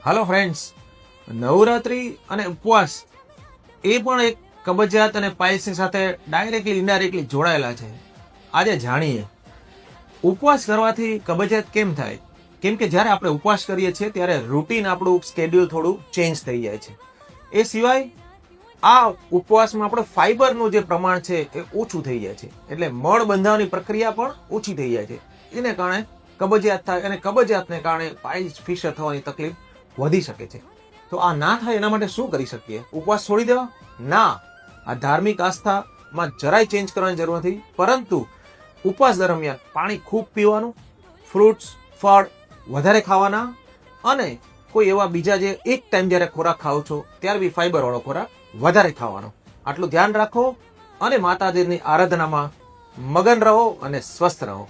હાલો friends, Navratri અને ઉપવાસ એ પણ એક કબજિયાત અને પાઇલ્સની સાથે ડાયરેક્ટલી ઇનડાયરેક્ટલી જોડાયેલા છે. આજે જાણીએ ઉપવાસ કરવાથી કબજિયાત કેમ થાય. કેમ કે જ્યારે આપણે ઉપવાસ કરીએ છીએ ત્યારે રૂટીન આપણું સ્કેડ્યુલ થોડું ચેન્જ થઈ જાય છે. એ સિવાય આ ઉપવાસમાં આપણે ફાઈબરનું જે પ્રમાણ છે એ ઓછું થઈ જાય છે, એટલે મળ બંધાવવાની પ્રક્રિયા પણ ઓછી થઈ જાય છે. એને કારણે કબજિયાત થાય અને કબજિયાતને કારણે પાઇલ્સ ફિશર થવાની તકલીફ વધી શકે છે. તો આ ના થાય એના માટે શું કરી શકીએ? ઉપવાસ છોડી દેવા? ના, આ ધાર્મિક આસ્થામાં જરાય ચેન્જ કરવાની જરૂર નથી. પરંતુ ઉપવાસ દરમિયાન પાણી ખૂબ પીવાનું, ફ્રૂટ્સ ફળ વધારે ખાવાના, અને કોઈ એવા બીજા જે એક ટાઈમ જ્યારે ખોરાક ખાઓ છો ત્યારે બી ફાઈબર વાળો ખોરાક વધારે ખાવાનો. આટલું ધ્યાન રાખો અને માતાજીની આરાધનામાં મગન રહો અને સ્વસ્થ રહો.